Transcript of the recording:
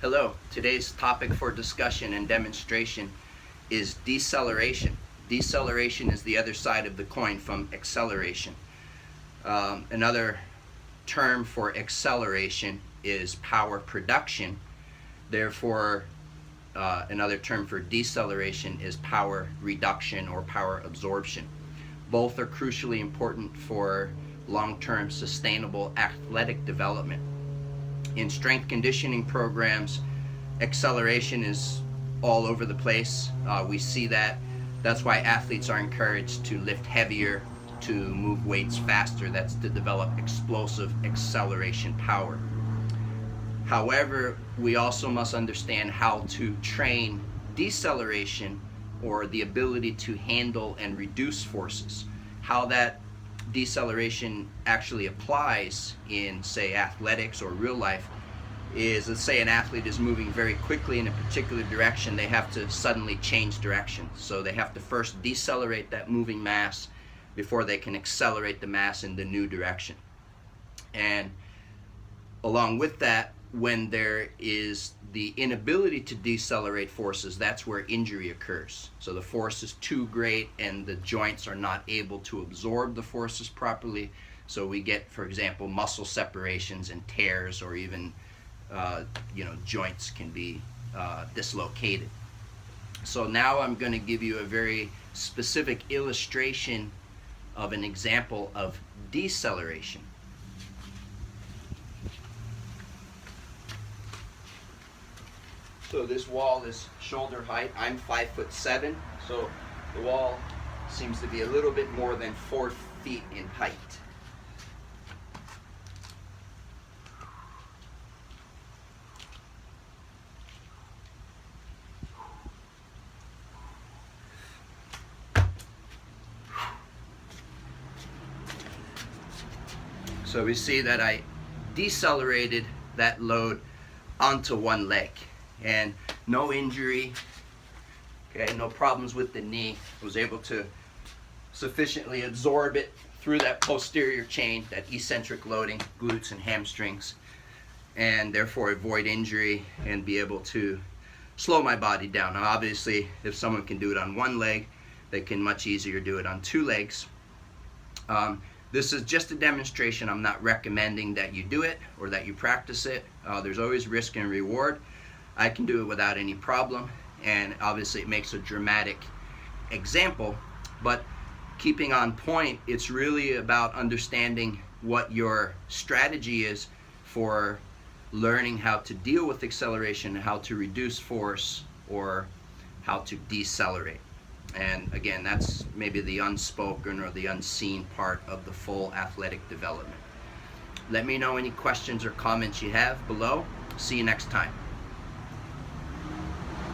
Hello, today's topic for discussion and demonstration is deceleration. Deceleration is the other side of the coin from acceleration. Another term for acceleration is power production. Therefore, another term for deceleration is power reduction or power absorption. Both are crucially important for long-term sustainable athletic development. In strength conditioning programs, acceleration is all over the place. We see that. That's why athletes are encouraged to lift heavier, to move weights faster. That's to develop explosive acceleration power. However, we also must understand how to train deceleration, or the ability to handle and reduce forces. How that deceleration actually applies in, say, athletics or real life is, let's say an athlete is moving very quickly in a particular direction. They have to suddenly change direction, so they have to first decelerate that moving mass before they can accelerate the mass in the new direction. And along with that, when there is the inability to decelerate forces, that's where injury occurs. So the force is too great and the joints are not able to absorb the forces properly. So we get, for example, muscle separations and tears, or even joints can be dislocated. So now I'm going to give you a very specific illustration of an example of deceleration. So this wall is shoulder height. I'm 5'7", so the wall seems to be a little bit more than 4 feet in height. So we see that I decelerated that load onto one leg, and no injury, okay, no problems with the knee. I was able to sufficiently absorb it through that posterior chain, that eccentric loading, glutes and hamstrings, and therefore avoid injury and be able to slow my body down. Now obviously, if someone can do it on one leg, they can much easier do it on 2 legs. This is just a demonstration. I'm not recommending that you do it or that you practice it. There's always risk and reward. I can do it without any problem, and obviously it makes a dramatic example, but keeping on point, it's really about understanding what your strategy is for learning how to deal with acceleration, how to reduce force, or how to decelerate. And again, that's maybe the unspoken or the unseen part of the full athletic development. Let me know any questions or comments you have below. See you next time.